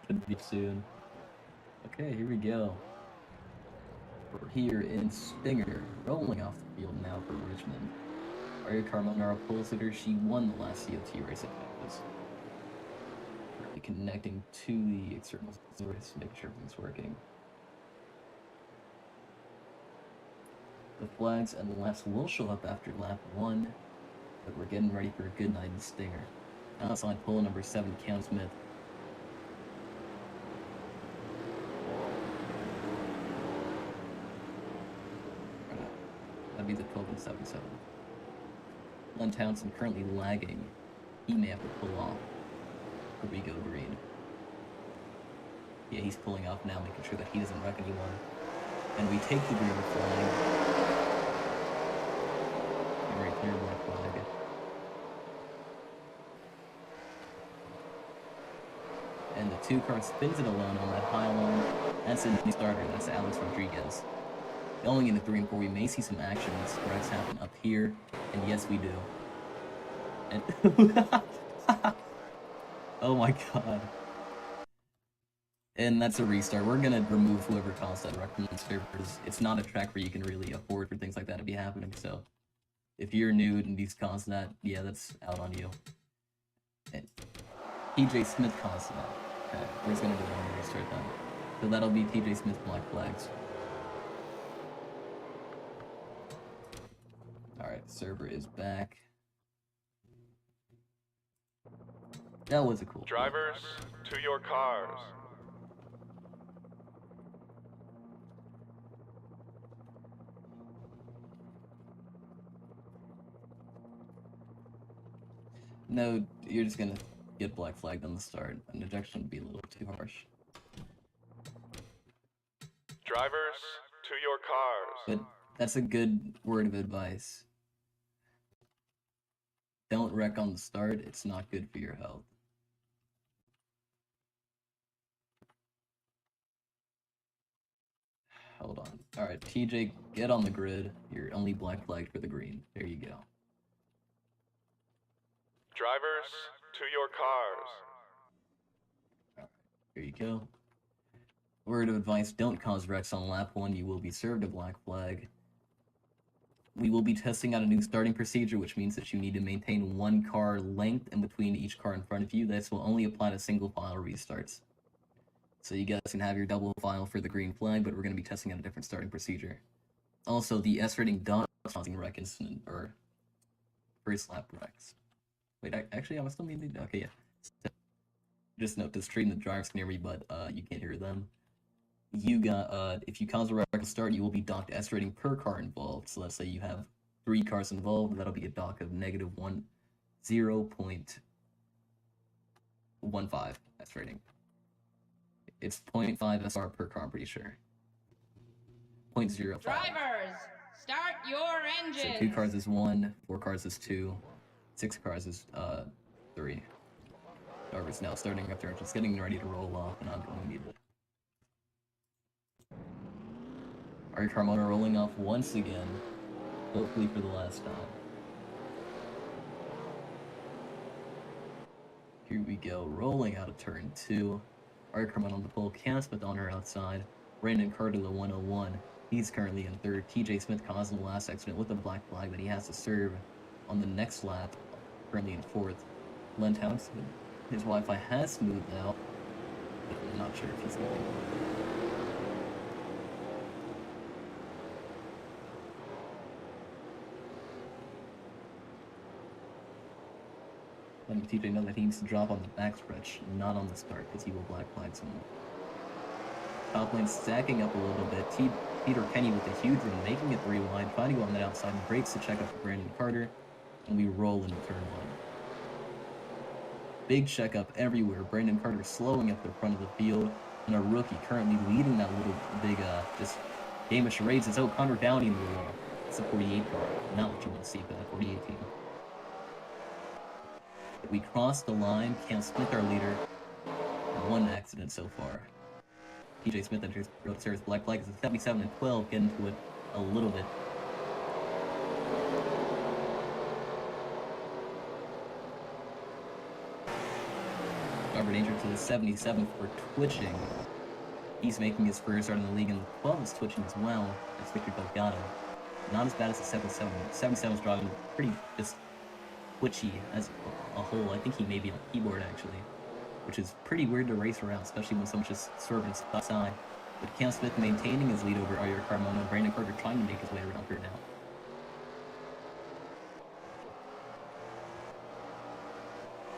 Should be soon. Okay, here we go. We're here in Stinger, rolling off the field now for Richmond. Aria Carmona, our pole sitter, she won the last COT race at Memphis. We're connecting to the external source, making sure everything's working. The flags and the laps will show up after lap 1, but we're getting ready for a good night in Stinger. Outside pole number 7, Cam Smith. That'd be the 12 and 77. Len Townsend currently lagging. He may have to pull off. Or we go green. Yeah, he's pulling off now, making sure that he doesn't wreck anyone. And we take the green flag. And right there, black flag. And the 2-car spins it alone on that high line. That's a new starter. That's Alex Rodriguez. Going into 3 and 4, we may see some action and strikes happen up here, and yes, we do. And oh my god. And that's a restart. We're gonna remove whoever caused that wreck from the servers. It's not a track where you can really afford for things like that to be happening, so if you're new and these caused that, yeah, that's out on you. And TJ Smith caused that. Okay, we're just gonna do a restart then. So that'll be TJ Smith black flags. Alright, server is back. That was a cool Drivers, to your cars. No, you're just gonna get black flagged on the start. An ejection would be a little too harsh. Drivers, to your cars. But that's a good word of advice. Don't wreck on the start, it's not good for your health. Hold on. Alright, TJ, get on the grid. You're only black flagged for the green. There you go. Drivers, to your cars. Alright, there you go. Word of advice, don't cause wrecks on lap 1. You will be served a black flag. We will be testing out a new starting procedure, which means that you need to maintain 1 car length in between each car in front of you. This will only apply to single file restarts. So you guys can have your double file for the green flag, but we're going to be testing out a different starting procedure. Also, the S rating does causing wreck incident, or first lap wrecks. Wait, actually, I still need the, okay, yeah. So, just note, this train the drivers can hear me, but you can't hear them. You got, if you cause a wreck at the start, you will be docked S rating per car involved. So let's say you have 3 cars involved, that'll be a dock of -0.15 S rating. It's 0.5 SR per car, I'm pretty sure. 0.05. Drivers, start your engines. So 2 cars is 1, 4 cars is 2, 6 cars is 3. However, it's now starting up there, just getting ready to roll off, and I'm going to need it. Aria Carmona rolling off once again, hopefully for the last time. Here we go, rolling out of turn 2. Aria Carmona on the pole, Cam Smith on her outside. Brandon Carter, the 101. He's currently in 3rd. TJ Smith causing the last accident with a black flag that he has to serve on the next lap, currently in 4th. Len Townsend, his Wi-Fi has smoothed out, but I'm not sure if he's going to. Letting TJ know that he needs to drop on the backstretch, not on the start, because he will black flag someone. Top lane stacking up a little bit. Peter Kenny with a huge run, making it 3 wide, trying to go on that outside, breaks to check up for Brandon Carter, and we roll into turn 1. Big checkup everywhere. Brandon Carter slowing up the front of the field, and a rookie currently leading that little big this game of charades is Connor Downey in the wall. It's a 48 car, not what you want to see for that 48 team. We crossed the line. Cam Smith, our leader. 1 accident so far. TJ Smith enters upstairs. Black flag is a 77 and 12. Get into it a little bit. Driver danger to the 77 for twitching. He's making his first start in the league, and the 12 is twitching as well. That's Victor Delgado. Not as bad as the 77. 77's driving pretty just twitchy as a whole. I think he may be on keyboard actually, which is pretty weird to race around, especially when someone's just swerving side. But Cam Smith maintaining his lead over Ariel Carmona. Brandon Carter trying to make his way around here now.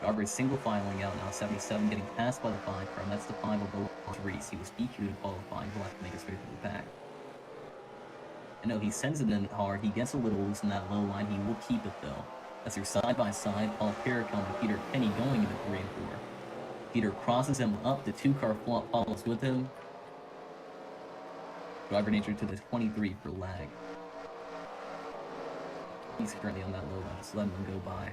Garber is single filing out now, 77 getting passed by the 5 car, and that's the 5 of the Reese. He was DQ'd in qualifying, he'll have to make his way through the pack. And no, he sends it in hard, he gets a little loose in that low line, he will keep it though. As they're side by side, Paul Perricone and Peter Penny going into 3 and 4. Peter crosses him up, the 2-car follows with him. Driver danger to the 23 for lag. He's currently on that low line, just letting him go by.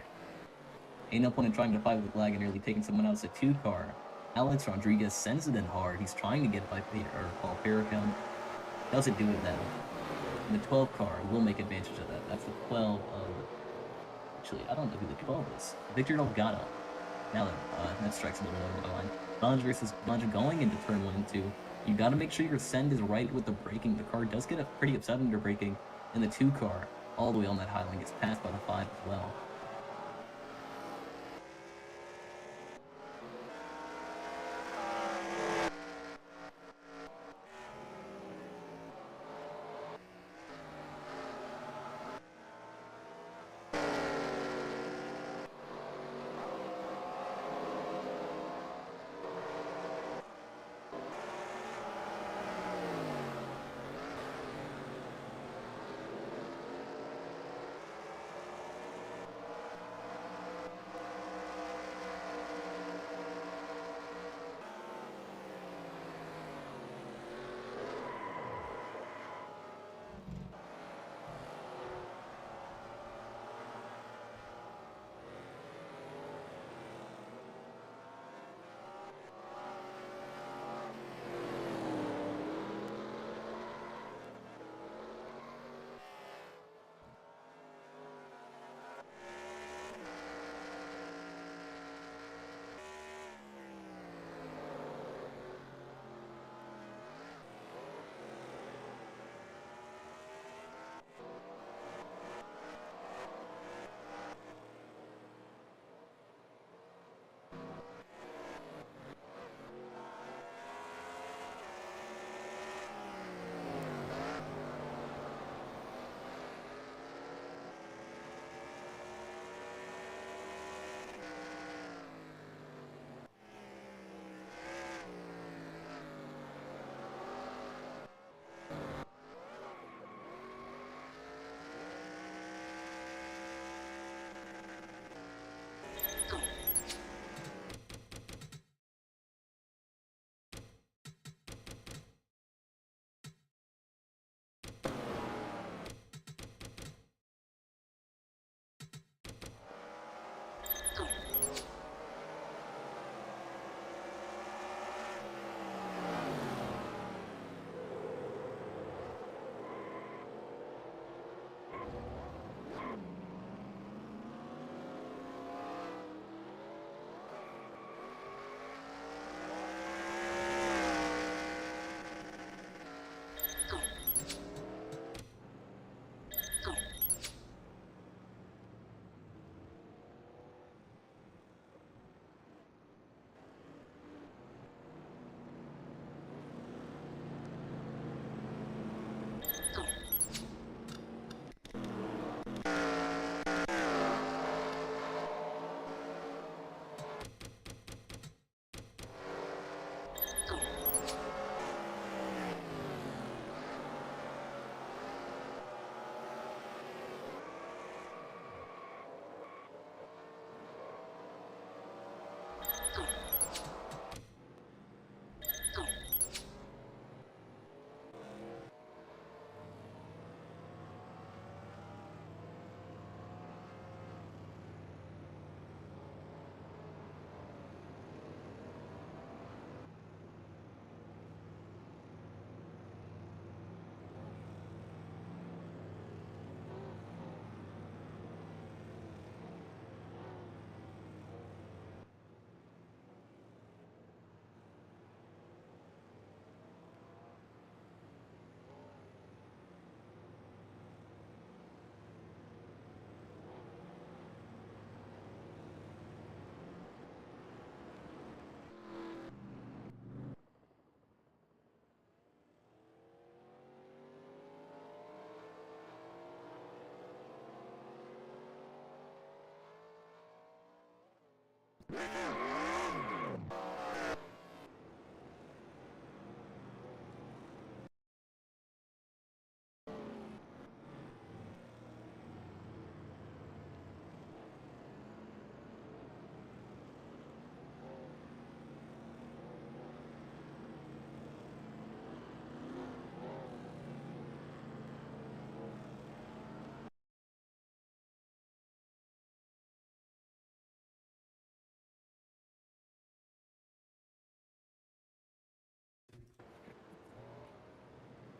Ain't no point in trying to fight with lag and nearly taking someone else. A 2-car. Alex Rodriguez sends it in hard. He's trying to get it by Peter or Paul Perricone. Doesn't do it now. And the 12 car will make advantage of that. That's the 12 of... Actually, I don't know who the 12 is. Victor Delgado. Now that strikes a little over the line. Bunge versus Bunge going into turn 1 and 2. You got to make sure your send is right with the braking. The car does get pretty upset under braking. And the 2 car, all the way on that high line, gets passed by the 5 as well.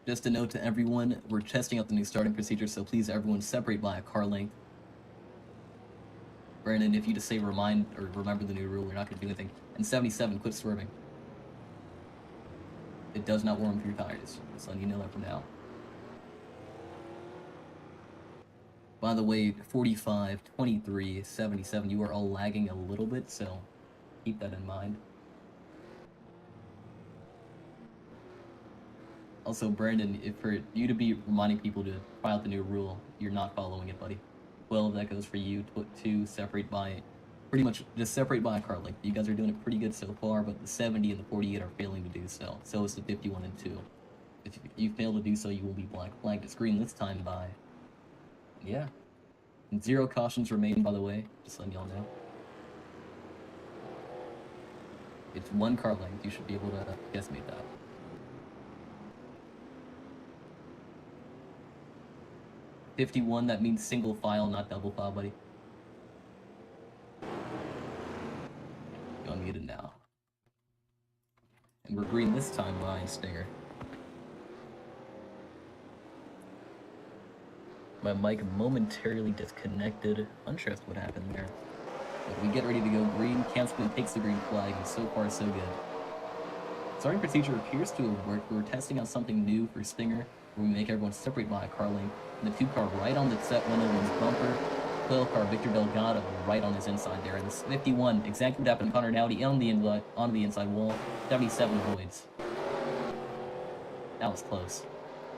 Just a note to everyone, we're testing out the new starting procedure, so please everyone separate by a car length. Brandon, if you just say remind or remember the new rule, you're not going to do anything. And 77, quit swerving. It does not warm up your tires. Just letting you know that for now. By the way, 45, 23, 77, you are all lagging a little bit, so keep that in mind. Also, Brandon, if for you to be reminding people to try out the new rule, you're not following it, buddy. 12, that goes for you. 2, separate by, pretty much just separate by a car length. You guys are doing it pretty good so far, but the 70 and the 48 are failing to do so. So is the 51 and 2. If you fail to do so, you will be black flagged. It's green this time by, yeah. And 0 cautions remain, by the way, just letting y'all know. It's 1 car length. You should be able to guesstimate that. $51, that means single file, not double file, buddy. You're unmuted now. And we're green this time by Stinger. My mic momentarily disconnected. Unsure as to what happened there. But we get ready to go green. Campsman takes the green flag, and so far so good. Starting procedure appears to have worked. We're testing out something new for Stinger, where we make everyone separate by a car length. And the 2 car right on the set 101's bumper. 12 car Victor Delgado right on his inside there. And this 51, exactly what happened to Connor Dowdy on the inside wall. 77 voids. That was close.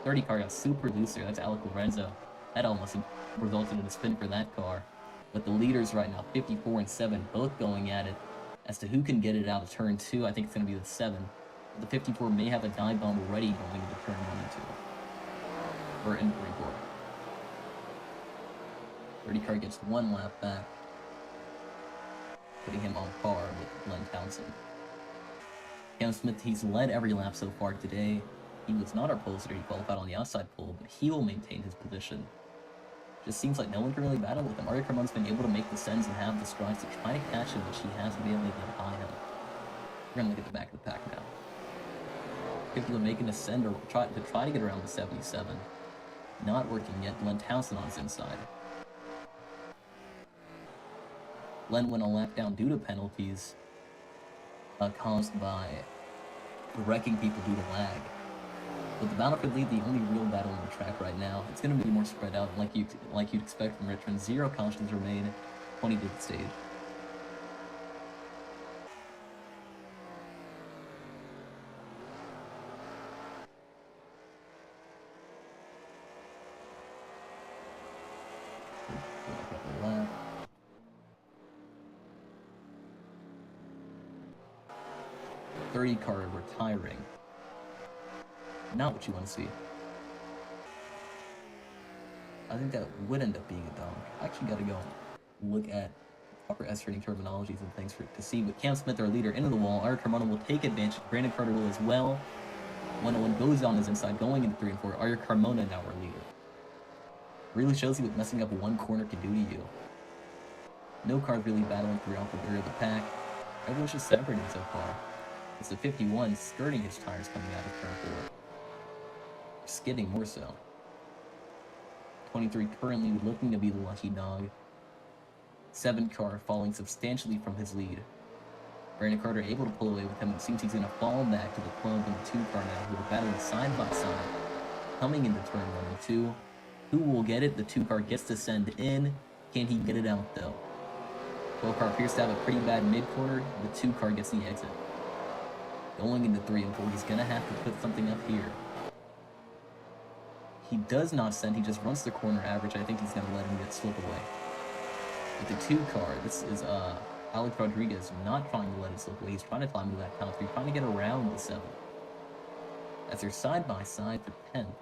30 car got super loose there. That's Alec Lorenzo. That almost resulted in a spin for that car. But the leaders right now, 54 and 7, both going at it. As to who can get it out of turn 2, I think it's going to be the 7. But the 54 may have a dive bomb already going into turn 1 and 2. Or in turn 4. 30 car gets 1 lap back, putting him on par with Glenn Townsend. Cam Smith, he's led every lap so far today. He was not our pole sitter, he qualified on the outside pole, but he will maintain his position. Just seems like no one can really battle with him. Mario Carmone's been able to make the sends and have the strides to try to catch him, which he hasn't been able to get high on. We're gonna look at the back of the pack now. People are making a send or try to get around the 77. Not working yet. Glenn Townsend on his inside. Len went a lap down due to penalties caused by wrecking people due to lag. But the battle for the lead, the only real battle on the track right now, it's going to be more spread out like you'd expect from Richmond. 0 cautions remain, 20 to the stage. Lap. .30 car retiring. Not what you want to see. I think that would end up being a dunk. I actually got to go look at proper S-rating terminologies and things to see. With Cam Smith, our leader, into the wall, Eric Carmona will take advantage. Brandon Carter will as well. 101 goes on his inside, going into 3 and 4. Eric Carmona now our leader. Really shows you what messing up one corner can do to you. No cars really battling throughout the rear of the pack. Everyone's just separating so far. It's the 51 skirting his tires coming out of turn 4. Skidding more so. 23 currently looking to be the lucky dog. 7 car falling substantially from his lead. Brandon Carter able to pull away with him. It seems he's going to fall back to the club in the 2 car now, who are battling side by side. Coming into turn 1 and 2. Who will get it? The 2 car gets to send in. Can he get it out though? 12 car appears to have a pretty bad mid corner. The 2 car gets the exit. Going into 3 and 4, he's going to have to put something up here. He does not send, he just runs the corner average. I think he's going to let him get slip away. With the 2 car, this is Alex Rodriguez not trying to let it slip away. He's trying to climb into that top 3, trying to get around the 7. As they're side by side for 10th.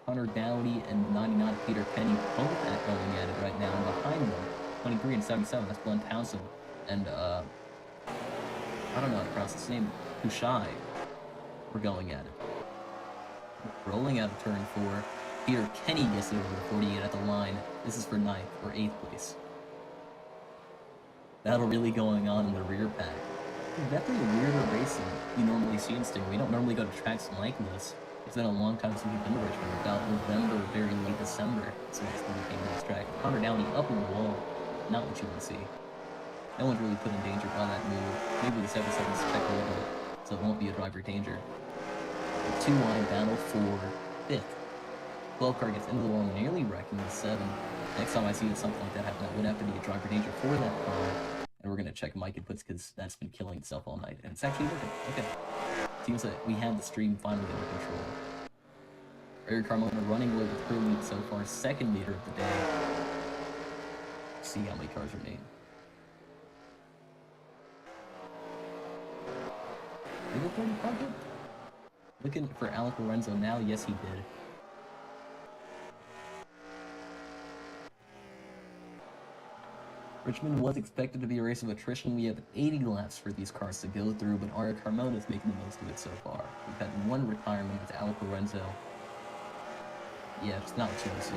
Hunter Dowdy and 99 Peter Kenny both going at it right now. And behind them, 23 and 77, that's Glenn Townsend. And, I don't know how to pronounce his name, Kushai. We're going at it. Rolling out of turn 4. Peter Kenny gets it over the 48 at the line. This is for 9th or 8th place. Battle really going on in the rear pack. It's definitely a weirder race than you normally see in Stinger. We don't normally go to tracks like this. It's been a long time since we've been to Richmond, about November, very late December, since we came to this track. Hunter Downey up in the wall, not what you want to see. No one's really put in danger by that move. Maybe the 77's check a little, so it won't be a driver danger. A 2-wide battle for 5th. 12 car gets into the wall, nearly wrecking the 7. Next time I see something like that happen, that would have to be a driver danger for that car. And we're going to check Mike inputs because that's been killing itself all night. And it's actually working. Okay. Seems like we have the stream finally under control. Eric Carmona running away with her lead so far. 2nd leader of the day. Let's see how many cars remain. Did he go 35 yet? Looking for Alec Lorenzo now. Yes, he did. Richmond was expected to be a race of attrition. We have 80 laps for these cars to go through, but Aria Carmona is making the most of it so far. We've had 1 retirement with Alec Lorenzo. Yeah, just not what you want to see.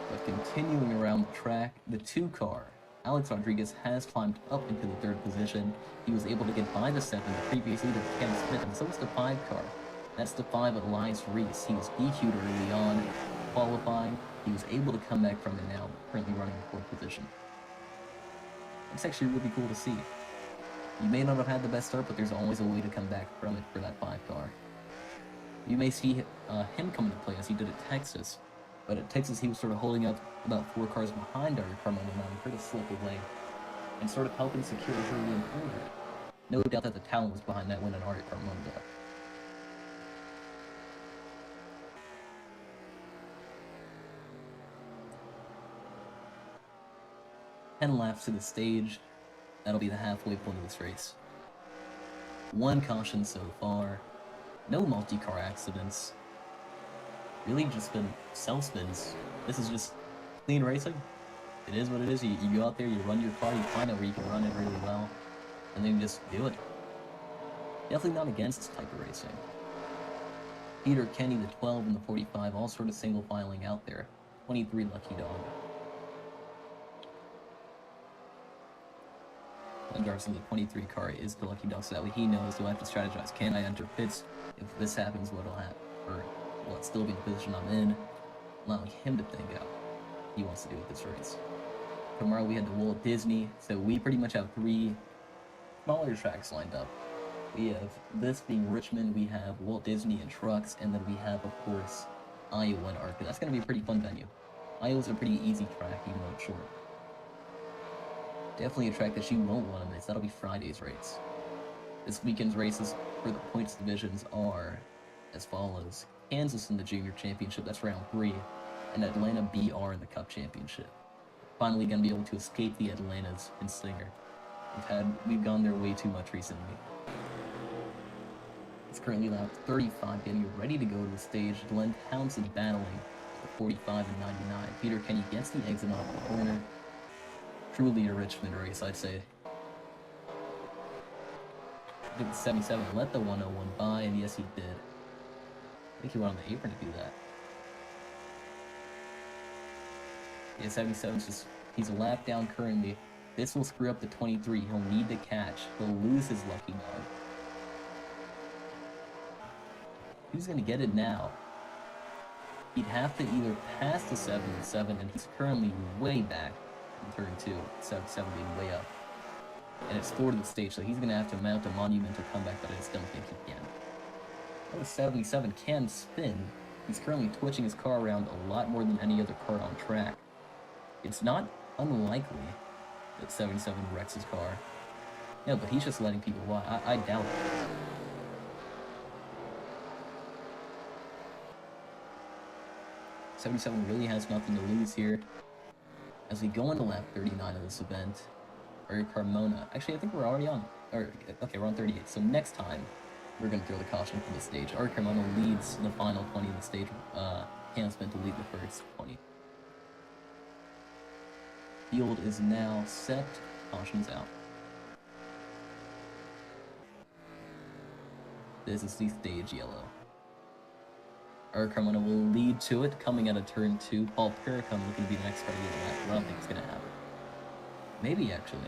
But continuing around the track, the 2 car, Alex Rodriguez has climbed up into the 3rd position. He was able to get by the 7, the previous leader, Cam Smith, and so was the 5 car. That's the 5 of Elias Reese. He was DQ'd early on, qualifying. He was able to come back from it now, currently running in 4th position. It's actually really cool to see. You may not have had the best start, but there's always a way to come back from it for that 5 car. You may see him come into play as he did at Texas, but at Texas he was sort of holding up about 4 cars behind Aria Carmona, allowing her to slip away, and sort of helping secure her win further. No doubt that the talent was behind that win and Aria Carmona got. Ten laps to the stage. That'll be the halfway point of this race. 1 caution so far. No multi-car accidents. Really just been self-spins. This is just clean racing. It is what it is. You go out there, you run your car, you find out where you can run it really well, and then you just do it. Definitely not against this type of racing. Peter Kenny, the 12 and the 45, all sort of single filing out there. 23 Lucky Dog. And Garson, the 23 car, is the lucky dog, so that way he knows, do I have to strategize? Can I enter pits? If this happens, what'll happen? Or will it still be in the position I'm in? Allowing him to think out what he wants to do with this race. Tomorrow we had the Walt Disney, so we pretty much have 3 smaller tracks lined up. We have this being Richmond, we have Walt Disney and trucks, and then we have, of course, Iowa and Arca. That's going to be a pretty fun venue. Iowa's a pretty easy track, even though it's short. Definitely a track that you won't want to miss. That'll be Friday's race. This weekend's races for the points divisions are as follows. Kansas in the Junior Championship, that's round 3, and Atlanta BR in the Cup Championship. Finally going to be able to escape the Atlantas in Stinger. We've gone there way too much recently. It's currently lap 35, getting ready to go to the stage. Glenn Townsend battling the 45 and 99. Peter Kenny gets the exit off the corner. Truly a Richmond race, I'd say. I think the 77 let the 101 by, and yes, he did. I think he went on the apron to do that. Yeah, 77's just, he's a lap down currently. This will screw up the 23. He'll need to catch. He'll lose his lucky dog. Who's going to get it now? He'd have to either pass the 77, and he's currently way back in turn 2. 77 being way up. And it's 4 to the stage, so he's going to have to mount a monumental comeback, but I just don't think he can. The 77 can spin. He's currently twitching his car around a lot more than any other car on track. It's not unlikely that 77 wrecks his car. No, but he's just letting people watch. I doubt it. 77 really has nothing to lose here. As we go into lap 39 of this event, or Carmona. Actually, I think we're already on. Okay, we're on 38. So next time, we're going to throw the caution for the stage. Ari Carmona leads the final 20 of the stage. Cam Smith to lead the first 20. Field is now set. Caution's out. This is the stage yellow. Ari Carmona will lead to it, coming out of turn 2. Paul Perricone looking to be the next car to get the lap. I don't think it's going to happen. Maybe, actually.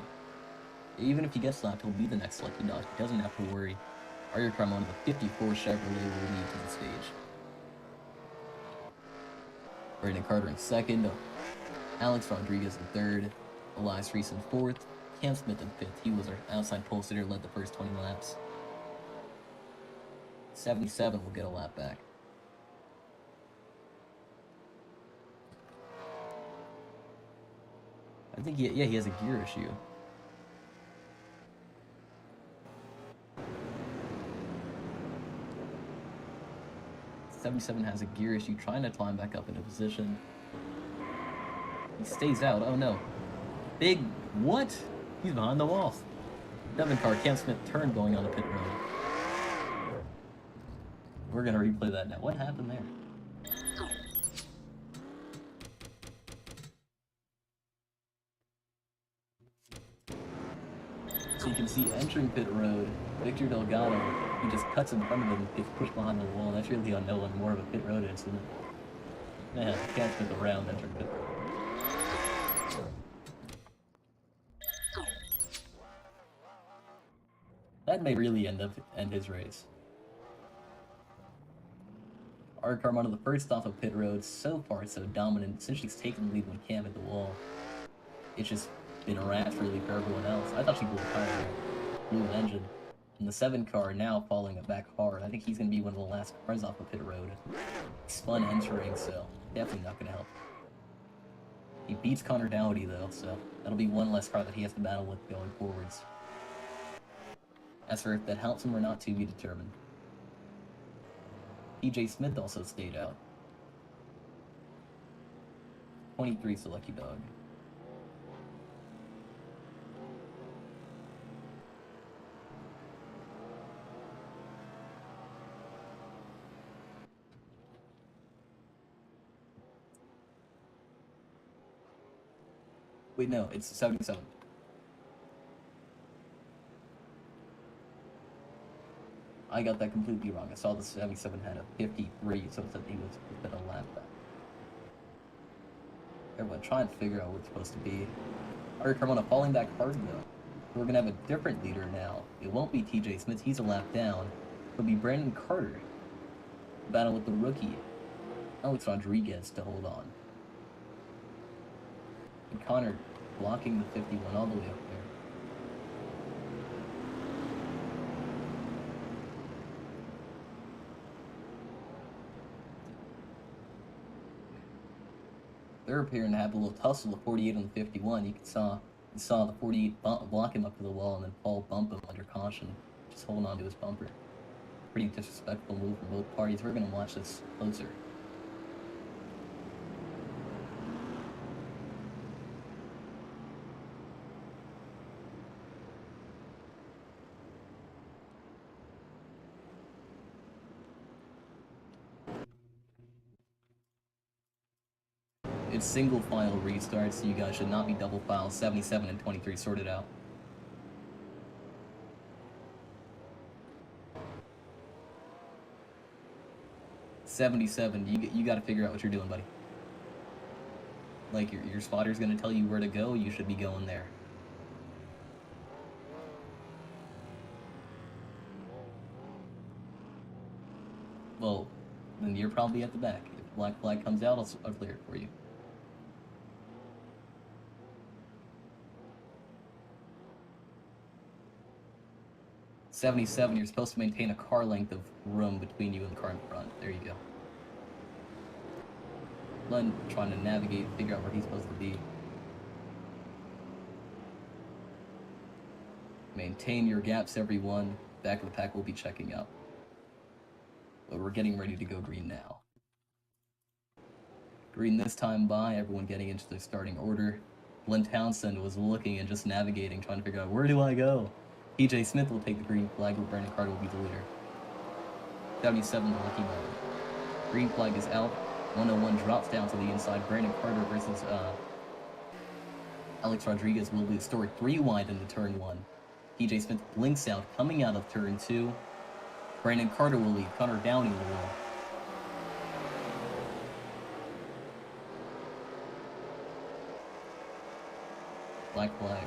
Even if he gets lapped, he'll be the next lucky dog. He doesn't have to worry. Ari Carmona, the 54 Chevrolet, will lead to the stage. Brandon Carter in second. Alex Rodriguez in third. Elias Reese in fourth. Cam Smith in fifth. He was our outside pole sitter, led the first 20 laps. 77 will get a lap back. I think, he has a gear issue. '77 has a gear issue, trying to climb back up into position. He stays out. Oh no. Big, what? He's behind the wall. Devin car, Cam Smith turned going on the pit road. We're gonna replay that now. What happened there? So you can see entering pit road, Victor Delgado, he just cuts in front of him, gets pushed behind the wall. That's really unknown, more of a pit road incident. Yeah, Cam Smith around entering pit road. That may really end his race. Ari Carmona, the first off of pit road, so far so dominant, essentially he's taken the lead when Cam hit the wall. It's just been a rat really for everyone else. I thought she blew a tire, blew an engine. And the 7 car now falling it back hard. I think he's going to be one of the last cars off of pit road. Spun entering, so definitely not going to help. He beats Connor Dowdy though, so that'll be one less car that he has to battle with going forwards. As for if that helps him or not, to be determined. TJ Smith also stayed out. 23's the lucky dog. Wait, no, it's 77. I got that completely wrong. I saw the 77 had a 53, so it said he was within a lap back. Everyone, try and figure out what it's supposed to be. Ari Carmona falling back hard though. We're gonna have a different leader now. It won't be TJ Smith, he's a lap down. It'll be Brandon Carter. Battle with the rookie, Alex Rodriguez, to hold on. And Connor blocking the 51 all the way up there. They're appearing to have a little tussle, the 48 and the 51. You saw the 48 block him up to the wall, and then Paul bump him under caution, just holding on to his bumper. Pretty disrespectful move from both parties. We're going to watch this closer. It's single file restart, so you guys should not be double file. 77 and 23 sorted out. '77, you got to figure out what you're doing, buddy. Like your spotter's gonna tell you where to go. You should be going there. Well, then you're probably at the back. If black flag comes out, I'll clear it for you. '77, you're supposed to maintain a car length of room between you and the car in front. There you go. Glenn trying to navigate, figure out where he's supposed to be. Maintain your gaps, everyone. Back of the pack will be checking up. But we're getting ready to go green now. Green this time by, everyone getting into their starting order. Glenn Townsend was looking and just navigating, trying to figure out, where do I go? TJ Smith will take the green flag, where Brandon Carter will be the leader. 77, the lucky moment. Green flag is out. 101 drops down to the inside. Brandon Carter versus Alex Rodriguez will be stored 3 wide into turn 1. TJ Smith blinks out, coming out of turn 2. Brandon Carter will lead. Connor Downey will win. Black flag.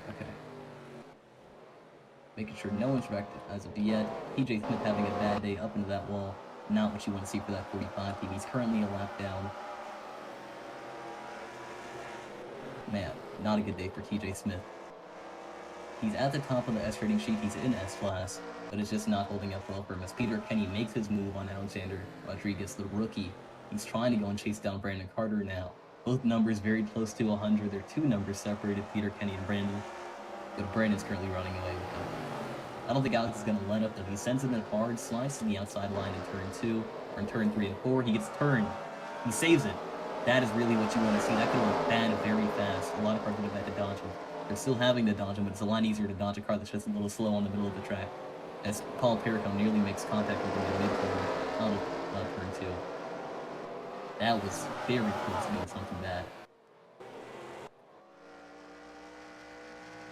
Okay. Making sure no one's wrecked as of yet. TJ Smith having a bad day up into that wall. Not what you want to see for that 45 team. He's currently a lap down. Man, not a good day for TJ Smith. He's at the top of the S rating sheet. He's in S class, but it's just not holding up well for him as Peter Kenny makes his move on Alexander Rodriguez, the rookie. He's trying to go and chase down Brandon Carter now. Both numbers very close to 100. They're 2 numbers separated, Peter Kenny and Brandon. But Brandon's currently running away with him. I don't think Alex is going to let up, though. He sends him in hard, slides to the outside line in turn 2, or in turn 3 and 4. He gets turned. He saves it. That is really what you want to see. That could look bad very fast. A lot of cars would have had to dodge him. They're still having to dodge him, but it's a lot easier to dodge a car that's just a little slow on the middle of the track. As Paul Pericom nearly makes contact with him in mid-corner out of turn 2. That was very close to doing something bad.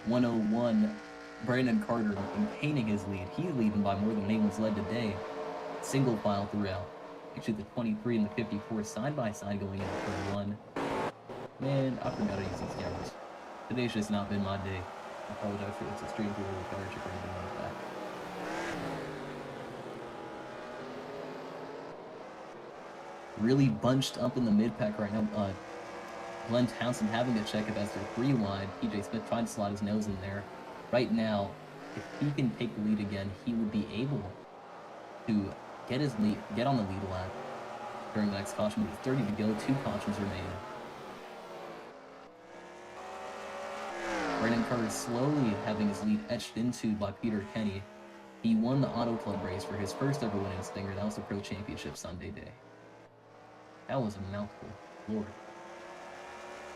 101, Brandon Carter maintaining his lead. He's leading by more than anyone's led today. Single file throughout. Actually, the 23 and the 54 side by side going into turn 1. Man, I forgot to use these cameras. Today's just not been my day. I apologize for this extreme early coverage or anything like that. Really bunched up in the mid-pack right now. Glenn Townsend having to check it as they're 3 wide. TJ Smith trying to slide his nose in there. Right now, if he can take the lead again, he would be able to get on the lead lap during the next caution. With 30 to go, 2 cautions remain. Brandon Carter slowly having his lead etched into by Peter Kenny. He won the Auto Club race for his first ever win in Stinger. That was the Pro Championship Sunday day. That was a mouthful, Lord.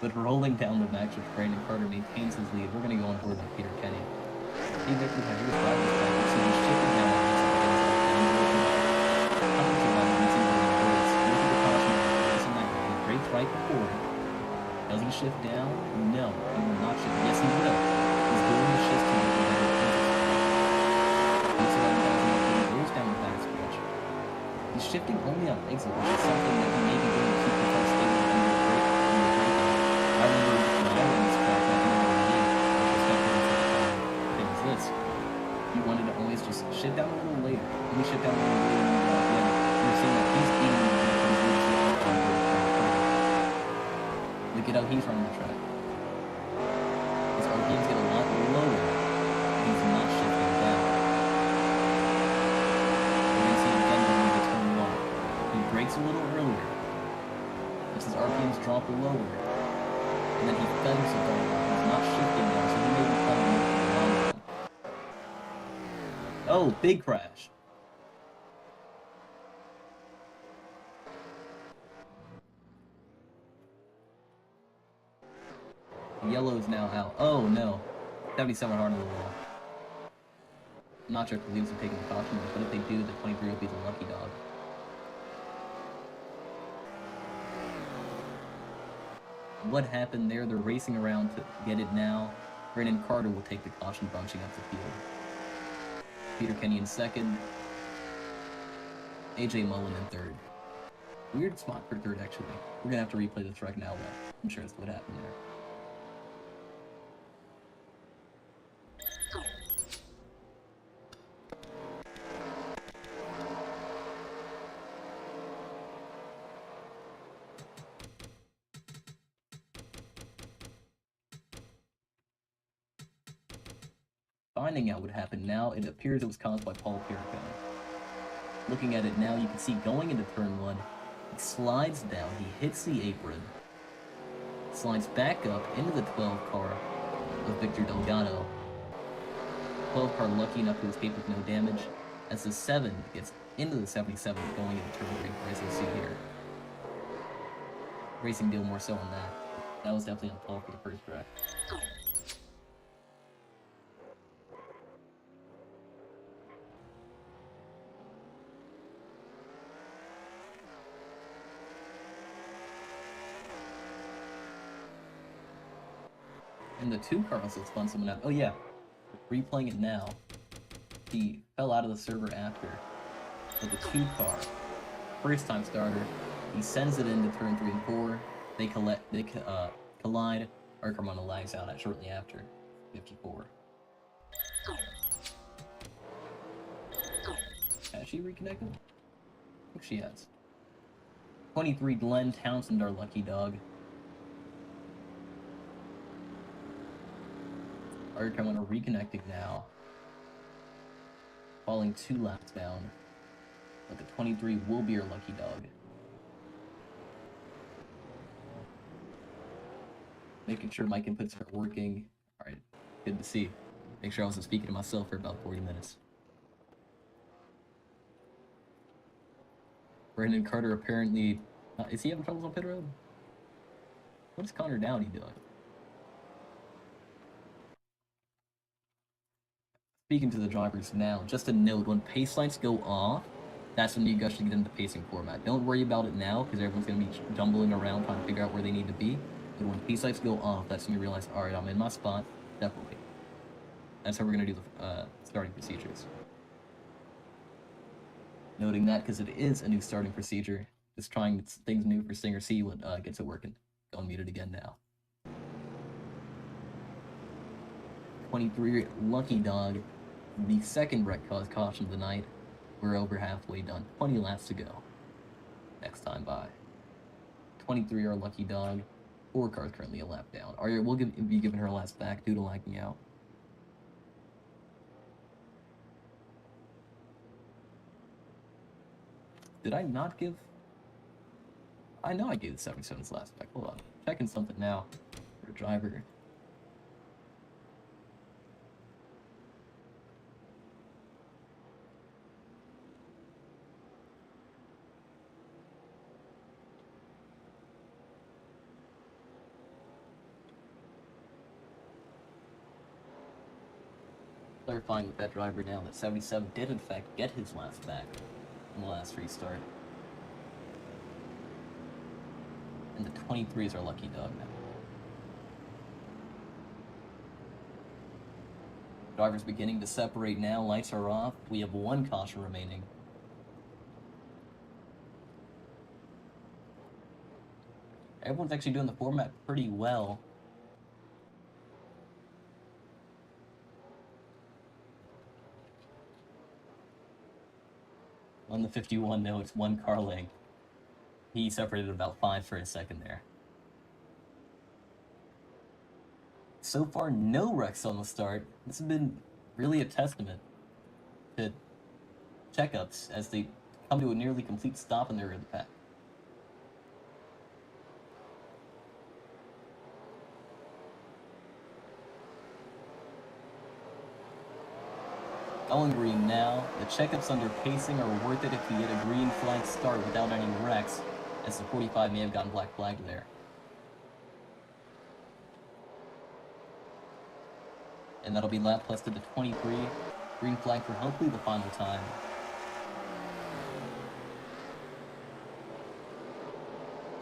But rolling down the match, which Brandon Carter maintains his lead, we're going to go on board with Peter Kenny. Hey, Victor, have you described this back? So he's shifting down on this he brakes right before it. Does he shift down? No, he will not shift. Yes, he will. He's doing the shift to make the better he goes down the back stretch. He's shifting only on exit, which is something that he may be doing to keep the car stable under the brake. I remember when I was in this track back in the was this. He wanted to always just shift down a little later. Only shift down a little later and go again. You're seeing that he's eating the look at how he's running the track. His RPMs get a lot lower. He's not shifting down. We're going to see it again going into turn 1. He brakes a little earlier. As his RPMs drop lower. And then he fends it all. He's not shifting down, so he may be coming in for the long run. Oh, big crash. Yellow is now out. Oh no. 77 hard on the wall. I'm not sure if the leaves are taking the caution, but if they do, the 23 will be the lucky dog. What happened there? They're racing around to get it now. Brandon Carter will take the caution, bunching up the field. Peter Kenny in second. AJ Mullen in third. Weird spot for third, actually. We're gonna have to replay the track now, though. I'm sure that's what happened there. Finding out what happened now, it appears it was caused by Paul Pericom. Looking at it now, you can see going into turn 1, he slides down, he hits the apron, slides back up into the 12 car of Victor Delgado. 12 car lucky enough to escape with no damage. as the 7 gets into the 77 going into turn 3, as you'll see here. Racing deal more so on that. That was definitely on fault for the first track. And the 2 car also spun someone out. Oh yeah, replaying it now. He fell out of the server after. With the 2 car, first time starter, he sends it into turn 3 and 4. They collide. Arcarmona lags out shortly after 54. Has she reconnected? I think she has. 23 Glenn Townsend, our lucky dog. Arcarmona reconnecting now. Falling 2 laps down. But the 23 will be our lucky dog. Making sure my inputs are working. Alright, good to see. Make sure I wasn't speaking to myself for about 40 minutes. Brandon Carter apparently... is he having troubles on pit road? What is Connor Downey doing? Speaking to the drivers now, just a note, when pace lights go off, that's when you guys should get into the pacing format. Don't worry about it now, because everyone's going to be jumbling around trying to figure out where they need to be. But when pace lights go off, that's when you realize, alright, I'm in my spot, definitely. That's how we're going to do the starting procedures. Noting that, because it is a new starting procedure, just trying things new for Stinger, see what gets it working. Go unmute it again now. 23 Lucky Dog, the second wreck cause caution of the night. We're over halfway done. 20 laps to go. Next time by. 23 our Lucky Dog. 4 cars currently a lap down. Arya will be giving her laps back due to lagging out. Did I not give... I know I gave the 77's last back. Hold on. Checking something now. For a driver. Clarifying with that driver now that 77 did in fact get his last back in the last restart. And the 23 is our lucky dog now. Drivers beginning to separate now, lights are off, we have 1 caution remaining. Everyone's actually doing the format pretty well. On the 51, no, it's 1 car length. He separated about 5 for a second there. So far, no wrecks on the start. This has been really a testament to checkups as they come to a nearly complete stop in the rear of the pack. Going green now. The checkups under pacing are worth it if you get a green flag start without any wrecks, as the 45 may have gotten black flagged there. And that'll be lap plus to the 23. Green flag for hopefully the final time.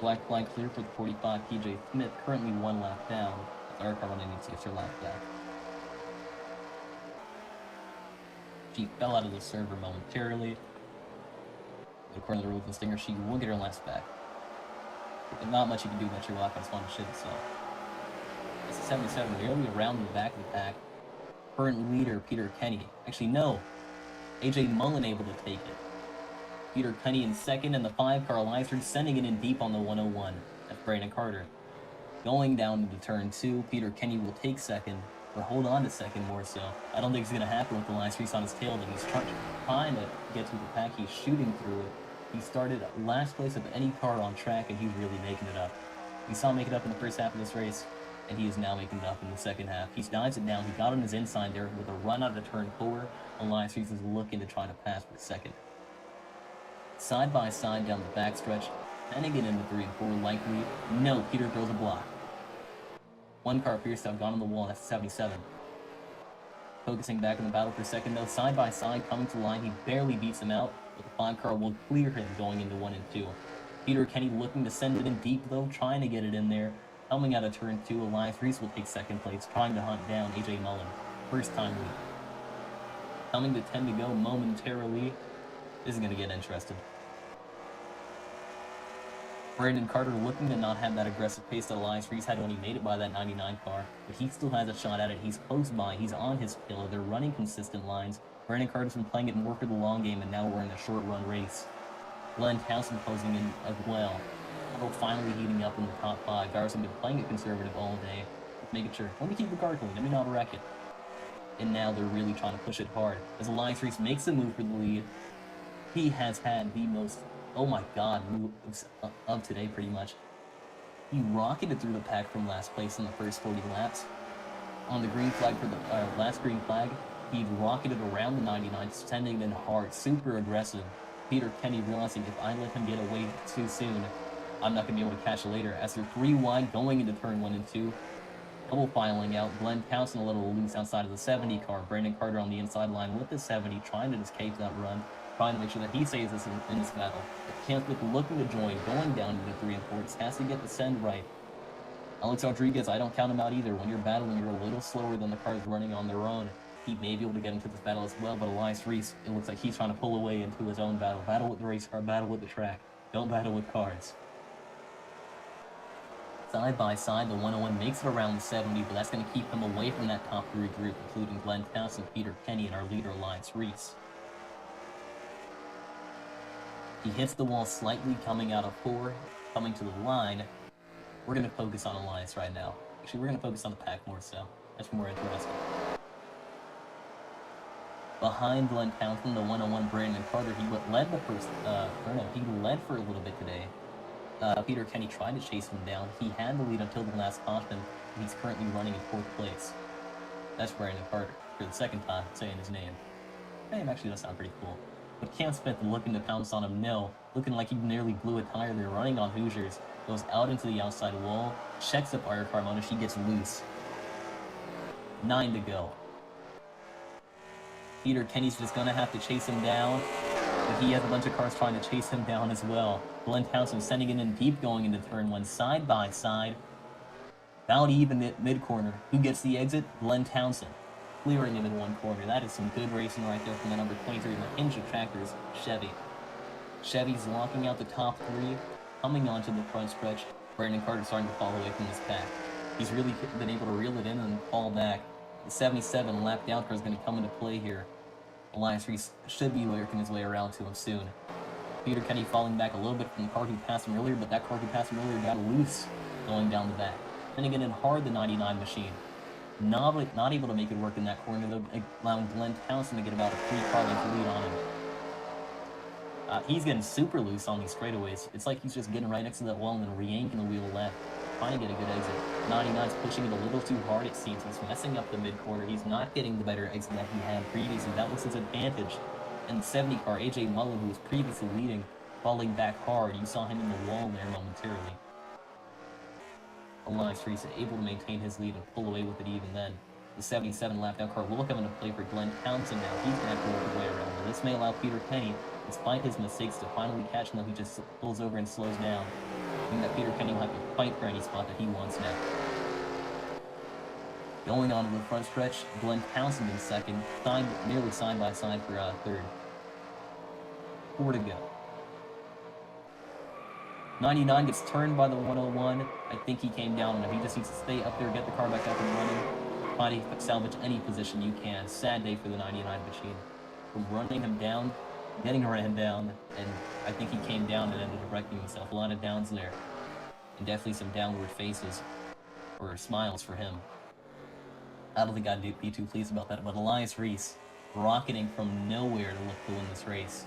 Black flag clear for the 45 PJ Smith, currently 1 lap down. Arcarmona needs to get her lap back. She fell out of the server momentarily. According to the rules of Stinger, she will get her last back. But not much you can do about your offense on the shit itself. It's a 77, nearly around the back of the pack. Current leader, Peter Kenny. Actually, no. AJ Mullen able to take it. Peter Kenny in second, and the 5-car Lyster sending it in deep on the 101. That's Brandon Carter. Going down into turn 2, Peter Kenny will take second. Or hold on to second more so. I don't think it's going to happen with the line streaks on his tail, that he's trying to get through the pack. He's shooting through it. He started last place of any car on track, and he's really making it up. We saw him make it up in the first half of this race. and he is now making it up in the second half. He dives it down. He got on his inside there with a run out of turn 4. Elias Reese is looking to try to pass for second. Side by side down the backstretch, heading it into 3 and 4 likely. No, Peter throws a block. One car appears to have gone on the wall. That's 77. Focusing back in the battle for second though, side by side coming to the line. He barely beats him out, but the 5 car will clear him going into 1 and 2. Peter Kenny looking to send it in deep though, trying to get it in there. Coming out of turn 2, Elias Reese will take second place, trying to hunt down AJ Mullen. First time lead. Coming to 10 to go momentarily. This is going to get interesting. Brandon Carter looking to not have that aggressive pace that Elias Reese had when he made it by that 99 car, but he still has a shot at it. He's close by. He's on his pillar. They're running consistent lines. Brandon Carter's been playing it more for the long game, and now we're in a short run race. Glenn Townsend closing in as well. Although finally heating up in the top 5. Garrison been playing it conservative all day, making sure, let me keep the car clean, let me not wreck it. And now they're really trying to push it hard. As Elias Reese makes a move for the lead, he has had the most, oh my god, moves of today pretty much. He rocketed through the pack from last place in the first 40 laps. On the green flag for the last green flag, he rocketed around the 99, sending it in hard, super aggressive. Peter Kenny realizing if I let him get away too soon, I'm not going to be able to catch it later. As they're 3 wide going into turn 1 and 2, double filing out. Glenn Townsend a little loose outside of the 70 car. Brandon Carter on the inside line with the 70, trying to escape that run, trying to make sure that he saves this in this battle. Kensmith looking to join, going down into 3 and 4. Has to get the send right. Alex Rodriguez, I don't count him out either. When you're battling, you're a little slower than the cars running on their own. He may be able to get into this battle as well, but Elias Reese, it looks like he's trying to pull away into his own battle. Battle with the race car, battle with the track. Don't battle with cars. Side by side, the 101 makes it around the 70, but that's going to keep him away from that top 3 group, including Glenn Townsend, Peter Kenny, and our leader, Elias Reese. He hits the wall slightly, coming out of 4, coming to the line. We're going to focus on Elias right now. Actually, we're going to focus on the pack more so. That's more interesting. Behind Glenn Townsend, the 101 Brandon Carter, he led the first, he led for a little bit today. Peter Kenny tried to chase him down. He had the lead until the last caution, and he's currently running in 4th place. That's Brandon Carter, for the second time saying his name. His name actually does sound pretty cool. But Cam Smith looking to pounce on him, no. Looking like he nearly blew a tire there, running on Hoosiers. Goes out into the outside wall, checks up Ira Carmona, she gets loose. 9 to go. Peter Kenny's just gonna have to chase him down, but he has a bunch of cars trying to chase him down as well. Glenn Townsend sending it in deep going into turn 1, side by side. About even at mid-corner. Who gets the exit? Glenn Townsend. Clearing him in 1 corner. That is some good racing right there from the number 23 Mahindra Tractors, Chevy. Chevy's locking out the top 3, coming onto the front stretch. Brandon Carter starting to fall away from his pack. He's really been able to reel it in and fall back. The 77 lap down car is going to come into play here. Elias Reese should be working his way around to him soon. Peter Kenny falling back a little bit from the car who passed him earlier, but that car who passed him earlier got loose going down the back. Then again, in hard the 99 machine. Not able to make it work in that corner, though, allowing Glenn Townsend to get about a 3-car length lead on him. He's getting super loose on these straightaways. It's like he's just getting right next to that wall and then re-yanking the wheel left, trying to get a good exit. 99's pushing it a little too hard, it seems. He's messing up the mid-corner. He's not getting the better exit that he had previously. That was his advantage. And the 70 car, AJ Mullen, who was previously leading, falling back hard. You saw him in the wall there momentarily. Elias Reese able to maintain his lead and pull away with it even then. The 77 lap down car will come into play for Glenn Townsend now. He's going to have to work his way around. And this may allow Peter Kenny, despite his mistakes, to finally catch him, though he just pulls over and slows down. I think that Peter Kenny will have to fight for any spot that he wants now. Going on to the front stretch, Glenn Townsend in second, nearly side by side for 3rd. 4 to go. 99 gets turned by the 101. I think he came down on him. He just needs to stay up there, get the car back up and running. Try to salvage any position you can. Sad day for the 99 machine. From running him down, getting ran down, and I think he came down and ended up wrecking himself. A lot of downs there. And definitely some downward faces, or smiles for him. I don't think I'd be too pleased about that, but Elias Reese, rocketing from nowhere to look to win this race.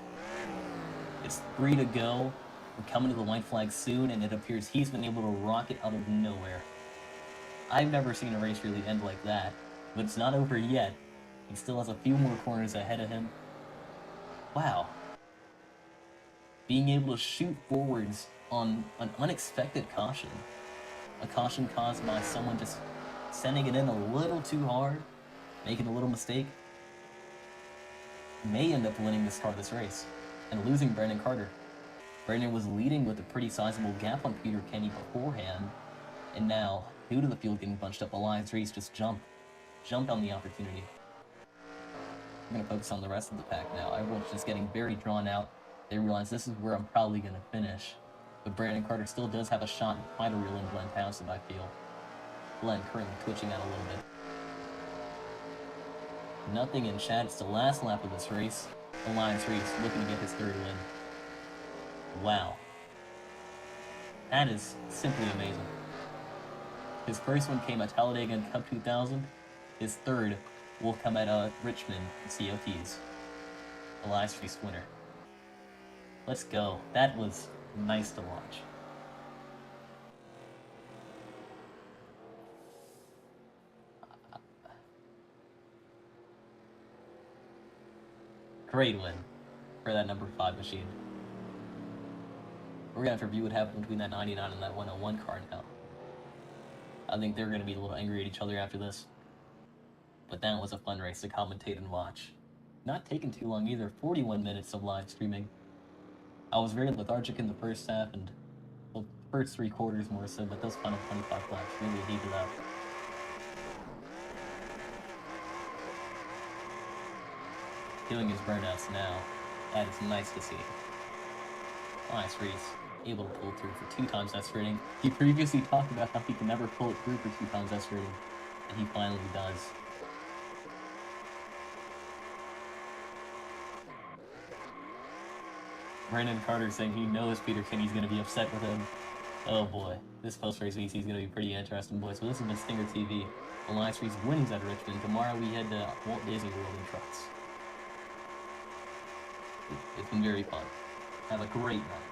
It's 3 to go. We're coming to the white flag soon, and it appears he's been able to rocket out of nowhere. I've never seen a race really end like that, but it's not over yet. He still has a few more corners ahead of him. Wow. Being able to shoot forwards on an unexpected caution. A caution caused by someone just sending it in a little too hard, making a little mistake, may end up winning the start of this race and losing Brandon Carter. Brandon was leading with a pretty sizable gap on Peter Kenny beforehand, and now, due to the field getting bunched up, Elias Reese just jumped on the opportunity. I'm going to focus on the rest of the pack now. Everyone's just getting very drawn out. They realize this is where I'm probably going to finish. But Brandon Carter still does have a shot to try to reel in Glenn Townsend, I feel. Glenn currently twitching out a little bit. Nothing in chat. It's the last lap of this race. Elias Reese looking to get his third win. Wow. That is simply amazing. His first one came at Talladega in Cup 2000. His third will come at Richmond in COTs. Elias Reese winner. Let's go. That was nice to watch. Great win for that number 5 machine. We're gonna have to review what happened between that 99 and that 101 car now. I think they're gonna be a little angry at each other after this. But that was a fun race to commentate and watch. Not taking too long either, 41 minutes of live streaming. I was very lethargic in the first half and the first 3 quarters more so, but those final 25 laps really heated up. Doing his burnouts now. That is nice to see. Elias Reese, able to pull through for 2 times S rating. He previously talked about how he could never pull it through for 2 times S rating, and he finally does. Brandon Carter saying he knows Peter Kenny's going to be upset with him. Oh boy, this post-race VC is going to be pretty interesting, boys. So this has been Stinger TV. Elias Reese winnings at Richmond. Tomorrow we head to Walt Disney World in Cots. It's been very fun. Have a great night.